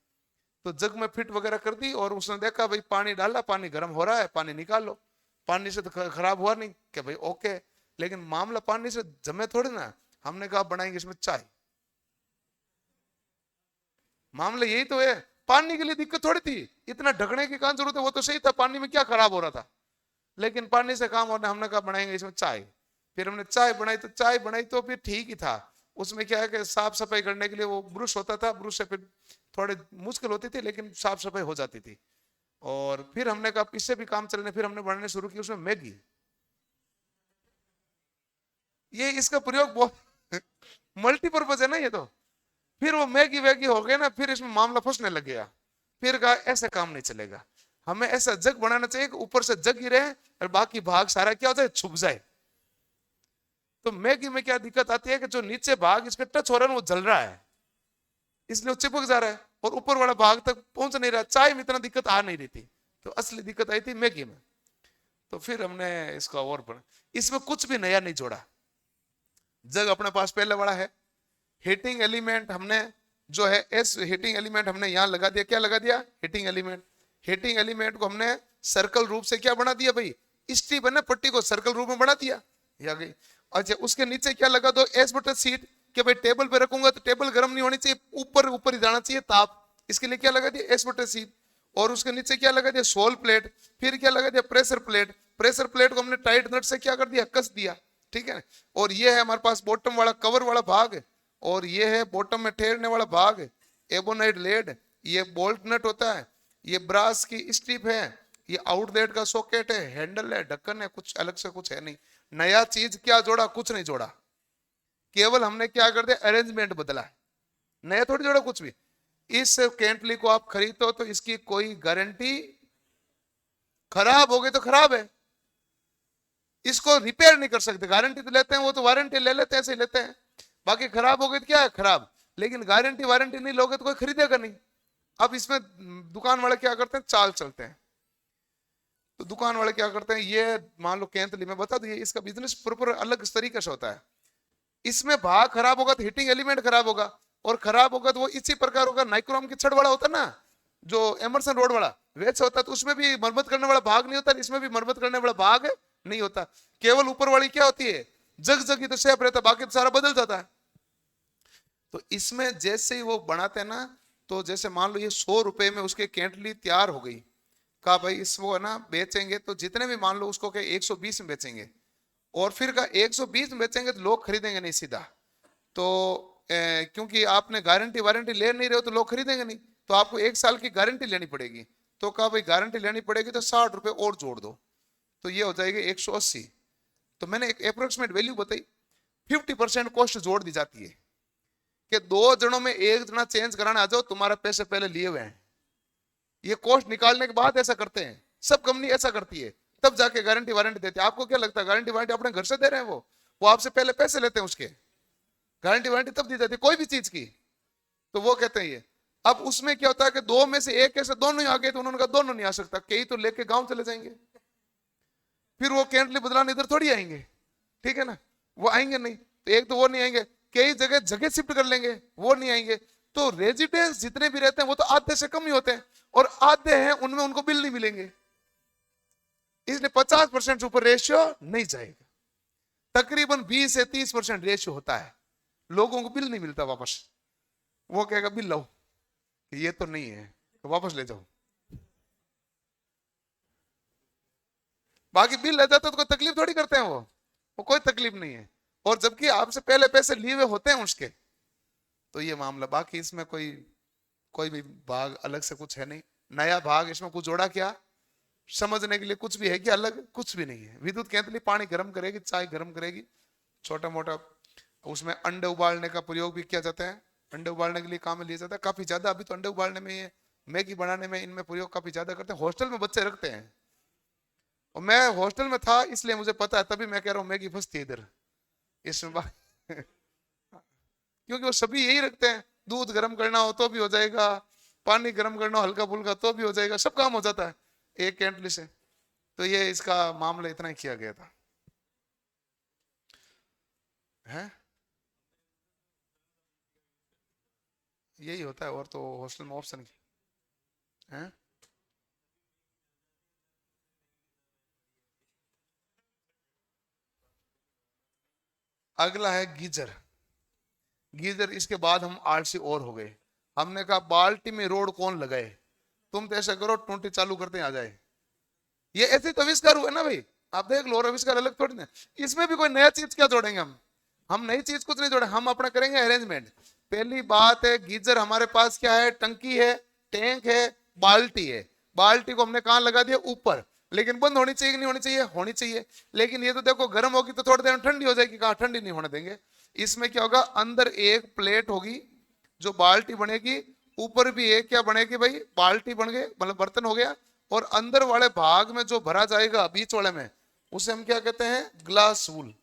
तो जग में फिट वगैरह कर दी, और उसने देखा भाई पानी डाला, पानी गर्म हो रहा है, पानी निकाल लो। पानी से तो खराब हुआ नहीं, कि भाई ओके। लेकिन मामला पानी से जमे थोड़े ना। हमने कहा बनाएंगे इसमें चाय, मामला यही तो है। पानी के लिए दिक्कत थोड़ी थी, इतना ढकने की कहां जरूरत है, वो तो सही था, पानी में क्या खराब हो रहा था। लेकिन पानी से काम होना, हमने कहा बनाएंगे इसमें चाय। फिर हमने चाय बनाई, तो चाय बनाई तो फिर ठीक ही था। उसमें क्या है कि साफ सफाई करने के लिए वो ब्रश होता था, ब्रश से फिर थोड़े मुश्किल होती थी, लेकिन साफ सफाई हो जाती थी। और फिर हमने कहा इससे भी काम चलने, फिर हमने बनाने शुरू की उसमें मैगी। ये इसका प्रयोग बहुत मल्टीपर्पज है ना ये तो। फिर वो मैगी वैगी हो गया ना, फिर इसमें मामला फंसने लग गया। फिर कहा ऐसा काम नहीं चलेगा, हमें ऐसा जग बनाना चाहिए कि ऊपर से जग ही रहे और बाकी भाग सारा क्या हो जाए, छुप जाए। तो मैगी में क्या दिक्कत आती है कि जो नीचे भाग इसके टच हो रहा है वो जल रहा है, इसलिए वो चिपक जा रहा है, और ऊपर वाला भाग तक पहुंच नहीं रहा। चाय में इतना दिक्कत आ नहीं रही थी, तो असली दिक्कत आई थी मैगी में। तो फिर हमने इसका और बना, इसमें कुछ भी नया नहीं जोड़ा। जग अपने पास पहले वाला है। हीटिंग एलिमेंट हमने जो है एस हीटिंग एलिमेंट हमने यहां लगा दिया। क्या लगा दिया? Heating element. हीटिंग एलिमेंट को हमने सर्कल रूप से क्या बना दिया भाई, स्ट्रिप है ना, पट्टी को सर्कल रूप में बना दिया, ये आ गई। अच्छा उसके नीचे क्या लगा दो, एस बटर सीट, कि भाई टेबल पे रखूंगा तो टेबल गर्म नहीं होनी चाहिए, ऊपर ऊपर ही जाना चाहिए ताप, इसके लिए क्या लगा दिया, एस बटर सीट। और उसके नीचे क्या लगा दिया, सोल प्लेट। फिर क्या लगा दिया, प्रेशर प्लेट। प्रेशर प्लेट को हमने टाइट नट से क्या कर दिया, कस दिया, ठीक है। और ये है हमारे पास बॉटम वाला कवर वाला भाग, और ये है बॉटम में ठहरने वाला भाग, एबोनाइट लेड। ये बोल्ट नट होता है, ये ब्रास की स्ट्रिप है, ये आउटलेट का सॉकेट है, हैंडल है, ढक्कन है, कुछ अलग से कुछ है नहीं। नया चीज क्या जोड़ा, कुछ नहीं जोड़ा, केवल हमने क्या कर दिया, अरेंजमेंट बदला है, नया थोड़ी जोड़ा कुछ भी। इस केंटली को आप खरीदो तो इसकी कोई गारंटी, खराब हो गई तो खराब है, इसको रिपेयर नहीं कर सकते। गारंटी तो लेते हैं, वो तो वारंटी ले लेते हैं, ऐसे ही लेते हैं। बाकी खराब हो गई तो क्या है, खराब। लेकिन गारंटी वारंटी नहीं लोगे तो कोई खरीदेगा नहीं। अब इसमें दुकान वाले क्या करते हैं, चाल चलते हैं। तो दुकान वाले क्या करते हैं, ये मान लो केंतली में बता दो, इसका बिजनेस प्रॉपर अलग तरीके से होता है। इसमें भाग खराब होगा तो हीटिंग एलिमेंट खराब होगा, और खराब होगा तो वो इसी प्रकार होगा। नाइक्रोम की छड़ वाला होता है ना, जो एमरसन रोड वाला वैसे होता है, तो उसमें भी मरम्मत करने वाला भाग नहीं होता, इसमें भी मरम्मत करने वाला भाग नहीं होता। केवल ऊपर वाली क्या होती है, जग जग ही तो सेफ रहता, बाकी तो सारा बदल जाता है। तो इसमें जैसे ही वो बनाते हैं ना, तो जैसे मान लो ये 100 रुपए में उसके केंटली तैयार हो गई, कहा भाई इसको है ना बेचेंगे, तो जितने भी मान लो उसको क्या 120 में बेचेंगे, और फिर का 120 में बेचेंगे तो लोग खरीदेंगे नहीं सीधा। तो क्योंकि आपने गारंटी वारंटी ले नहीं रहे हो तो लोग खरीदेंगे नहीं, तो आपको 1 साल की गारंटी लेनी पड़ेगी। तो कहा भाई गारंटी लेनी पड़ेगी तो 60 रुपए और जोड़ दो, तो ये हो जाएगा 180। तो मैंने एक अप्रोक्सीमेट वैल्यू बताई, 50% कॉस्ट जोड़ दी जाती है, कि 2 जनों में 1 जना चेंज कराने आ जाओ, तुम्हारा पैसे पहले लिए हुए हैं। ये कॉस्ट निकालने के बाद ऐसा करते हैं, सब कंपनी ऐसा करती है, तब जाके गारंटी वारंटी देते हैं। आपको क्या लगता है गारंटी वारंटी अपने घर से दे रहे हैं? वो आपसे पहले पैसे लेते हैं उसके, गारंटी वारंटी तब दी जाती है कोई भी चीज की। तो वो कहते हैं ये। अब उसमें क्या होता है कि 2 में से 1 ऐसे दोनों ही आ गए, तो उन्होंने कहा दोनों नहीं आ सकता, कई तो लेके गांव चले जाएंगे, फिर वो कैंटली बदलाने इधर थोड़ी आएंगे, ठीक है ना, वो आएंगे नहीं। तो एक तो वो नहीं आएंगे, कई जगह जगह शिफ्ट कर लेंगे, वो नहीं आएंगे। तो रेजिडेंस जितने भी रहते हैं वो तो आधे से कम ही होते हैं, और आधे हैं उनमें उनको बिल नहीं मिलेंगे, इसलिए 50% से ऊपर रेशियो नहीं जाएगा। तकरीबन 20 से 30% रेशियो होता है, लोगों को बिल नहीं मिलता वापस। वो कहेगा बिल लो, ये तो नहीं है तो वापस ले जाओ। बाकी बिल ले जाता तो कोई तकलीफ थोड़ी करते हैं वो कोई तकलीफ नहीं है, और जबकि आपसे पहले पैसे लिए हुए होते हैं उसके। तो ये मामला, बाकी इसमें कोई कोई भी भाग अलग से कुछ है नहीं, नया भाग इसमें कुछ जोड़ा क्या, समझने के लिए कुछ भी है कि अलग, कुछ भी नहीं है। विद्युत केंद्र पानी गर्म करेगी, चाय गर्म करेगी, छोटा मोटा उसमें अंडे उबालने का प्रयोग भी किया जाता है, अंडे उबालने के लिए काम में लिया जाता है काफी ज्यादा। अभी तो अंडे उबालने में, मैगी बनाने में, इनमें प्रयोग काफी ज्यादा करते हैं, हॉस्टल में बच्चे रखते हैं, और मैं हॉस्टल में था इसलिए मुझे पता है, तभी मैं कह रहा हूँ मैगी फंसती है इधर इसमें क्योंकि वो सभी यही रखते हैं, दूध गर्म करना हो तो भी हो जाएगा, पानी गर्म करना हो हल्का फुल्का तो भी हो जाएगा, सब काम हो जाता है एक कैंटली से। तो ये इसका मामला इतना ही किया गया था है, यही होता है, और तो हॉस्टल में ऑप्शन है। अगला है गीजर। गीजर इसके बाद हम आलसी और हो गए, हमने कहा बाल्टी में रोड कौन लगाए, तुम तो ऐसा करो टूटी चालू करते आ जाए, ये ऐसे तो आविष्कार हुए ना भाई, आप देख लो, और आविष्कार अलग थोड़ी ना, इसमें भी कोई नया चीज क्या जोड़ेंगे हम नई चीज कुछ नहीं जोड़े, हम अपना करेंगे अरेंजमेंट। पहली बात है गीजर हमारे पास क्या है, टंकी है, टैंक है, बाल्टी है, बाल्टी को हमने कहां लगा दिया, ऊपर, लेकिन बंद होनी चाहिए कि नहीं होनी चाहिए, होनी चाहिए, लेकिन ये तो देखो गर्म होगी तो थोड़ी देर में ठंडी हो जाएगी, कहा ठंडी नहीं होने देंगे। इसमें क्या होगा, अंदर एक प्लेट होगी जो बाल्टी बनेगी, ऊपर भी एक क्या बनेगी भाई, बाल्टी बन गए, मतलब बर्तन हो गया, और अंदर वाले भाग में जो भरा जाएगा बीच वाले में, उसे हम क्या कहते हैं, ग्लास वूल।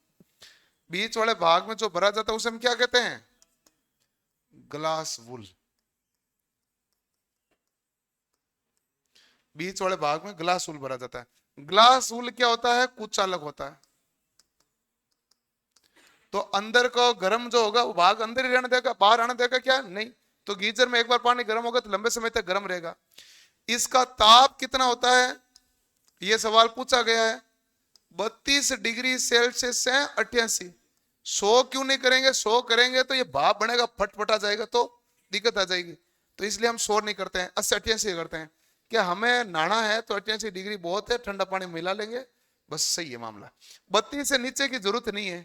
बीच वाले भाग में जो भरा जाता है उसे हम क्या कहते हैं, ग्लास वूल। बीच वाले भाग में ग्लास वूल भरा जाता है। ग्लास वूल क्या होता है, कुचालक होता है, तो अंदर का गर्म जो होगा वो भाग अंदर ही रहने देगा, बाहर आने देगा क्या, नहीं। तो गीजर में एक बार पानी गर्म होगा तो लंबे समय तक गर्म रहेगा। इसका ताप कितना होता है, यह सवाल पूछा गया है, 32 डिग्री सेल्सियस से 88। 100 क्यों नहीं करेंगे, 100 करेंगे तो ये भाप बनेगा, फटफटा जाएगा तो दिक्कत आ जाएगी, तो इसलिए हम 100 नहीं करते हैं, 80-88 करते हैं। क्या हमें नहाना है तो 88 डिग्री बहुत है, ठंडा पानी मिला लेंगे, बस सही है मामला। 32 से नीचे की जरूरत नहीं है।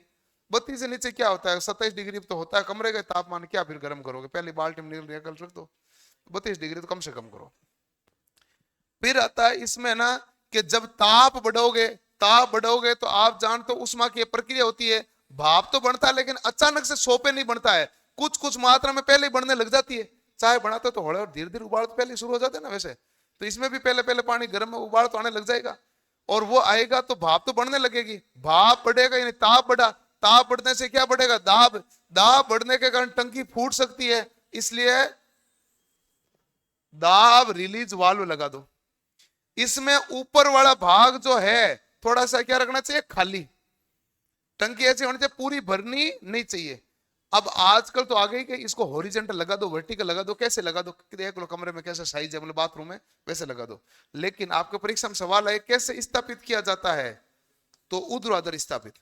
32 से नीचे क्या होता है, 27 डिग्री तो होता है कमरे का तापमान, क्या फिर गर्म करोगे, पहली बाल्टी में निकल रख दो, 32 डिग्री तो कम से कम करो। फिर आता है इसमें ना कि जब ताप बढ़ोगे तो आप जानते हो उष्मा की प्रक्रिया होती है, भाप तो बनता है लेकिन अचानक से 100 पे नहीं बनता है, कुछ कुछ मात्रा में पहले ही बढ़ने लग जाती है। चाय बनाते तो हौले और धीरे धीरे उबाल तो पहले शुरू हो जाते हैं ना, वैसे तो इसमें भी पहले पहले पानी गर्म में उबाल तो आने लग जाएगा, और वो आएगा तो भाप तो बढ़ने लगेगी, भाप बढ़ेगा यानी ताप बढ़ा, ताप बढ़ने से क्या बढ़ेगा, दाब, दाब बढ़ने के कारण टंकी फूट सकती है, इसलिए दाब रिलीज वाल्व लगा दो। इसमें ऊपर वाला भाग जो है थोड़ा सा क्या रखना चाहिए, खाली, टंकी ऐसी होनी चाहिए, पूरी भरनी नहीं चाहिए। अब आजकल तो आ गई कि इसको हॉरिजेंटल लगा दो, वर्टिकल लगा दो, कैसे लगा दो, देख लो कमरे में कैसे साइज है, मतलब बाथरूम है वैसे लगा दो। लेकिन आपके परीक्षा में सवाल है कैसे स्थापित किया जाता है, तो ऊर्ध्वाधर स्थापित,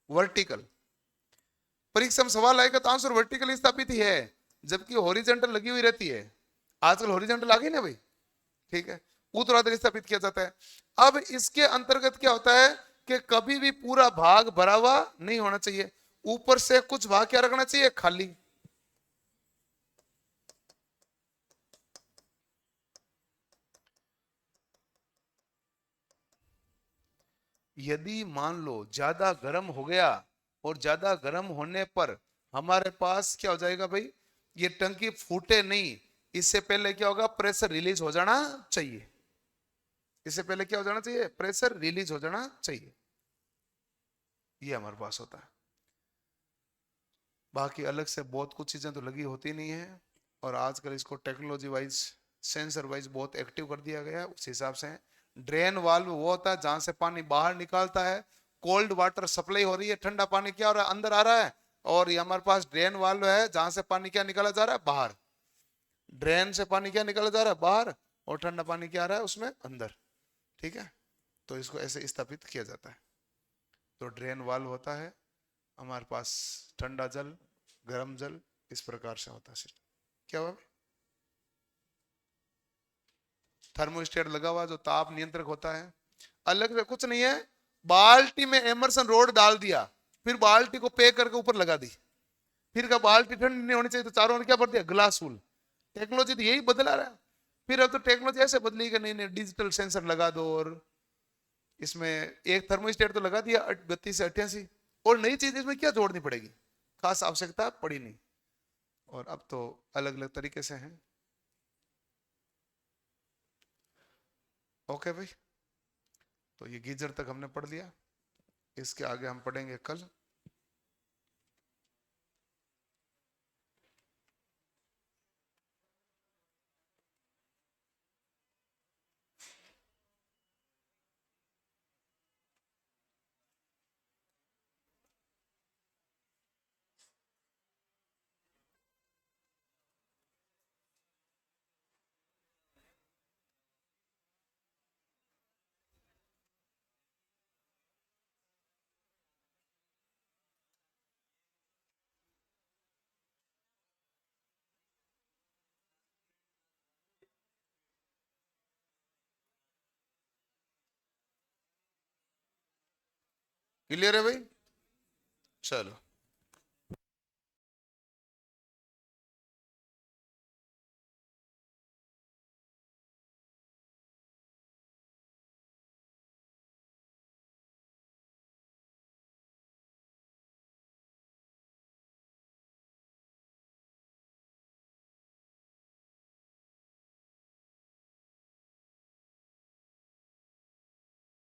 वर्टिकल। परीक्षा में सवाल आएगा तो आंसर वर्टिकल स्थापित ही है, जबकि हॉरिजेंटल लगी हुई रहती है। आजकल हॉरिजेंटल आ गई ना भाई, ठीक है, ऊर्ध्वाधर स्थापित किया जाता है। अब इसके अंतर्गत क्या होता है कि कभी भी पूरा भाग भरा हुआ नहीं होना चाहिए, ऊपर से कुछ भाग क्या रखना चाहिए, खाली। यदि मान लो ज्यादा गर्म हो गया, और ज्यादा गर्म होने पर हमारे पास क्या हो जाएगा भाई, ये टंकी फूटे नहीं, इससे पहले क्या होगा, प्रेशर रिलीज हो जाना चाहिए, इससे पहले क्या हो जाना चाहिए, प्रेशर रिलीज हो जाना चाहिए, ये हमारे पास होता है। बाकी अलग से बहुत कुछ चीजें तो लगी होती नहीं है, और आजकल इसको टेक्नोलॉजी वाइज, सेंसर वाइज बहुत एक्टिव कर दिया गया है, उस हिसाब से। ड्रेन वाल्व वो होता है जहां से पानी बाहर निकालता है, कोल्ड वाटर सप्लाई हो रही है, ठंडा पानी क्या हो रहा है, अंदर आ रहा है, और ये हमारे पास ड्रेन वाल्व है जहां से पानी क्या निकाला जा रहा है, बाहर। ड्रेन से पानी क्या निकाला जा रहा है, बाहर, और ठंडा पानी क्या आ रहा है उसमें, अंदर, ठीक है। तो इसको ऐसे स्थापित किया जाता है। तो ड्रेन वाल्व होता है हमारे पास, ठंडा जल, गर्म जल, इस प्रकार से होता है सिस्टम। क्या हुआ, थर्मोस्टेट लगा हुआ जो ताप नियंत्रक होता है, अलग से कुछ नहीं है, बाल्टी में एमर्सन रोड डाल दिया, फिर बाल्टी को पैक करके ऊपर लगा दी, फिर का बाल्टी ठंडी नहीं होनी चाहिए तो चारों ने क्या कर दिया, ग्लास फुल। टेक्नोलॉजी तो यही बदला रहा है। फिर अब तो टेक्नोलॉजी ऐसे बदली कि नहीं नहीं डिजिटल सेंसर लगा दो, और इसमें एक थर्मोस्टेट तो लगा दिया 32 से 88, और नई चीज इसमें क्या जोड़नी पड़ेगी, खास आवश्यकता पड़ी नहीं। और अब तो अलग अलग तरीके से हैं। ओके भाई, तो ये गीजर तक हमने पढ़ लिया, इसके आगे हम पढ़ेंगे कल। क्लियर है भाई? चलो।